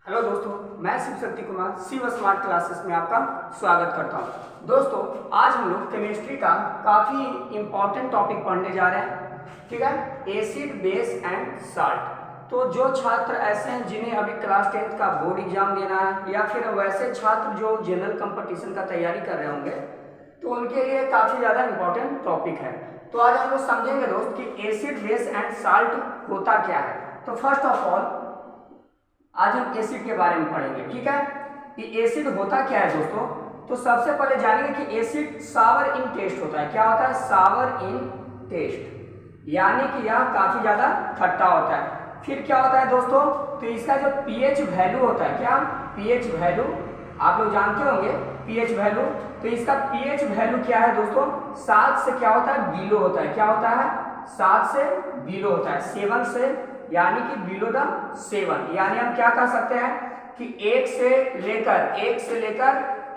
Hello दोस्तों, मैं Shiv Shakti Kumar Shiv smart classes में आपका स्वागत करता हूं। दोस्तों, आज हम लोग केमिस्ट्री का काफ़ी इम्पॉर्टेंट टॉपिक पढ़ने जा रहे हैं। ठीक है, एसिड बेस एंड साल्ट। तो जो छात्र ऐसे हैं जिन्हें अभी क्लास 10th का बोर्ड एग्जाम देना है या फिर वैसे छात्र जो जनरल कंपटीशन का तैयारी कर रहे होंगे, तो उनके लिए काफ़ी ज़्यादा इम्पोर्टेंट टॉपिक है। तो आज हम लोग समझेंगे दोस्त कि एसिड बेस एंड साल्ट होता क्या है। तो फर्स्ट ऑफ ऑल आज हम एसिड के बारे में पढ़ेंगे। ठीक है, कि एसिड होता क्या है दोस्तों। तो सबसे पहले जानेंगे कि एसिड सावर इन टेस्ट होता है। क्या होता है? सावर इन टेस्ट, यानी कि यह काफी ज्यादा खट्टा होता है। फिर क्या होता है दोस्तों? तो इसका जो पीएच वैल्यू होता है, क्या पीएच वैल्यू आप लोग जानते होंगे पीएच वैल्यू। तो इसका पीएच वैल्यू क्या है दोस्तों? 7 से क्या होता है? बिलो होता है। क्या होता है? 7 से बिलो होता है, 7 से, यानी कि बिलो द 7। यानी हम क्या कह सकते हैं कि 1 से लेकर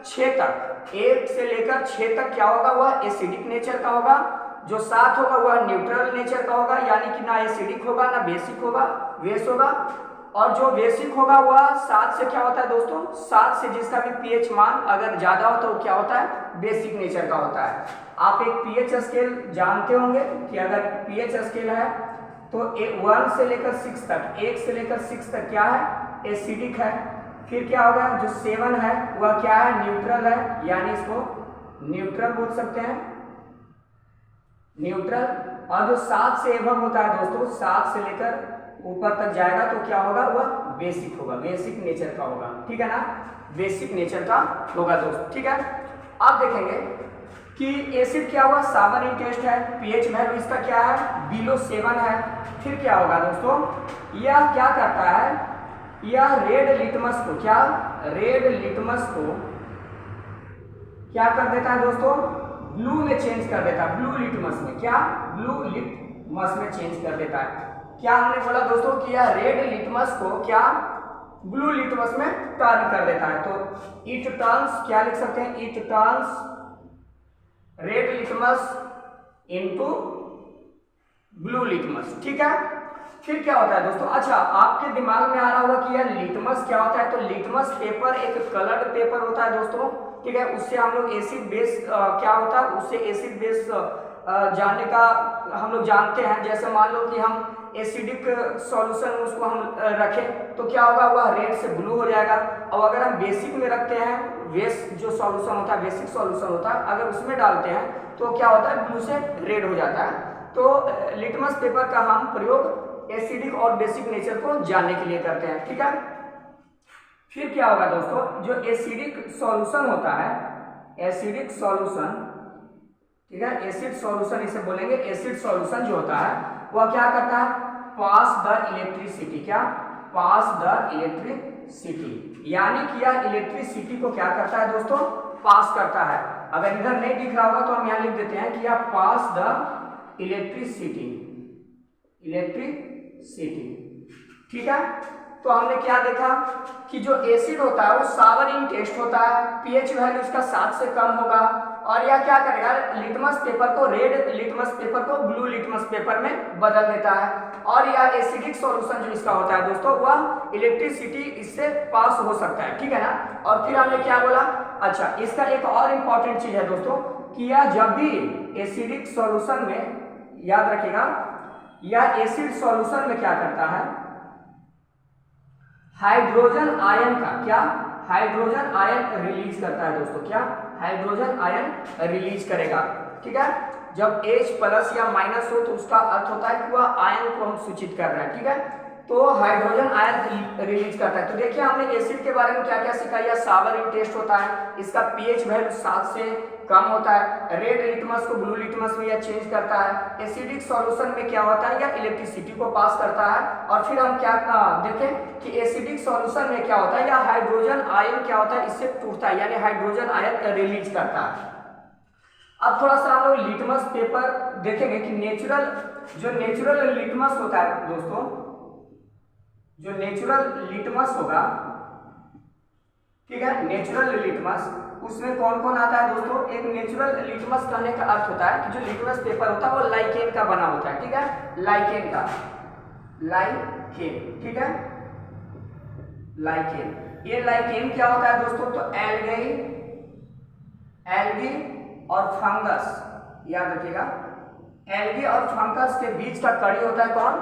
6 तक, 1 से लेकर 6 तक क्या होगा? वह एसिडिक नेचर का होगा। जो 7 होगा वह न्यूट्रल नेचर का होगा, यानी कि ना एसिडिक होगा ना बेसिक होगा, बेस होगा। और जो बेसिक होगा वह 7 से क्या होता है दोस्तों? 7 से जिसका भी पीएच मान अगर ज्यादा हो तो क्या होता है? बेसिक नेचर का होता है। आप एक पीएच स्केल जानते होंगे कि अगर पीएच स्केल है तो 1 से लेकर 6 तक, 1 से लेकर 6 तक क्या है? एसिडिक है। फिर क्या होगा? जो 7 है वह क्या है? न्यूट्रल है, यानी इसको न्यूट्रल बोल सकते हैं, न्यूट्रल। और जो 7 से एबव होता है दोस्तों, 7 से लेकर ऊपर तक जाएगा तो क्या होगा? वह बेसिक होगा, बेसिक नेचर का होगा। ठीक है ना, बेसिक नेचर का होगा दोस्त। ठीक है, आप देखेंगे कि एसिड क्या हुआ? सावर इन टेस्ट है, पीएच वैल्यू इसका क्या है? बिलो 7 है। फिर क्या होगा दोस्तों? यह क्या करता है? यह रेड लिटमस को क्या कर देता है दोस्तों? ब्लू में चेंज कर देता है। ब्लू लिटमस में क्या? ब्लू लिटमस में चेंज कर देता है। क्या हमने बोला दोस्तों कि यह रेड लिटमस को क्या ब्लू लिटमस में टर्न कर देता है। तो इट टर्न्स, क्या लिख सकते हैं? It turns red litmus into blue litmus. ठीक है, फिर क्या होता है दोस्तों? अच्छा, आपके दिमाग में आ रहा होगा कि यह लिटमस क्या होता है। तो लिटमस पेपर एक कलर्ड पेपर होता है दोस्तों। ठीक है, उससे हम लोग एसिड बेस क्या होता है, उससे एसिड बेस जानने का हम लोग जानते हैं। जैसे मान लो कि हम एसिडिक सॉल्यूशन उसको हम रखें तो क्या होगा? वह रेड से ब्लू हो जाएगा। और अगर हम बेसिक में रखते हैं, बेस जो सॉल्यूशन होता है, बेसिक सॉल्यूशन होता है, अगर उसमें डालते हैं तो क्या होता है? ब्लू से रेड हो जाता है। तो लिटमस पेपर का हम प्रयोग एसिडिक और बेसिक नेचर को जानने के लिए करते हैं। ठीक है, फिर क्या होगा दोस्तों? जो एसिडिक सॉल्यूशन होता है, एसिडिक सॉल्यूशन, ठीक है, एसिड सॉल्यूशन इसे बोलेंगे। एसिड सॉल्यूशन जो होता है वह क्या करता है? पास द इलेक्ट्रिसिटी, क्या? पास द इलेक्ट्रिसिटी, यानी कि यह इलेक्ट्रिसिटी को क्या करता है दोस्तों? पास करता है। अगर इधर नहीं दिख रहा होगा तो हम यहां लिख देते हैं कि यह पास द इलेक्ट्रिसिटी, ठीक है। तो हमने क्या देखा कि जो एसिड होता है वो सावर इन टेस्ट होता है, पीएच वैल्यू इसका 7 से कम होगा। और यह क्या करेगा? लिटमस पेपर को, रेड लिटमस पेपर को ब्लू लिटमस पेपर में बदल देता है। और यह एसिडिक सॉल्यूशन जो इसका होता है दोस्तों, वह इलेक्ट्रिसिटी इससे पास हो सकता है। ठीक है ना। और फिर हमने क्या बोला? अच्छा, इसका एक और इम्पॉर्टेंट चीज है दोस्तों कि यह जब भी एसिडिक सॉल्यूशन में, याद रखिएगा, यह एसिड सॉल्यूशन में क्या करता है? हाइड्रोजन आयन का, क्या? हाइड्रोजन आयन रिलीज करता है दोस्तों। क्या? हाइड्रोजन आयन रिलीज करेगा। ठीक है, जब H प्लस या माइनस हो तो उसका अर्थ होता है कि वह आयन को हम सूचित कर रहे हैं। ठीक है, तो हाइड्रोजन आयन रिलीज करता है। तो देखिए हमने एसिड के बारे में क्या क्या सीखा। यह सावर इन टेस्ट होता है, इसका पीएच वैल्यू 7 से कम होता है, रेड लिटमस को ब्लू लिटमस में यह चेंज करता है, एसिडिक सॉल्यूशन में क्या होता है? यह इलेक्ट्रिसिटी को पास करता है। और फिर हम क्या देखें कि एसिडिक सॉल्यूशन में क्या होता है? यह हाइड्रोजन आयन क्या होता है? इससे टूटता है, यानी हाइड्रोजन आयन रिलीज करता है। अब थोड़ा सा हम लोग लिटमस पेपर देखेंगे कि नेचुरल लिटमस होता है दोस्तों, जो नेचुरल लिटमस होगा, ठीक है, नेचुरल लिटमस, उसमें कौन कौन आता है दोस्तों? एक नेचुरल लिटमस कहने का अर्थ होता है कि जो लिटमस पेपर होता है वो लाइकेन का बना होता है। ठीक है, लाइकेन का, लाइकेन, ठीक है। लाइकेन। ये लाइकेन क्या होता है दोस्तों? तो एल्गी और फंगस, याद रखिएगा, एल्गी और फंगस के बीच का कड़ी होता है कौन?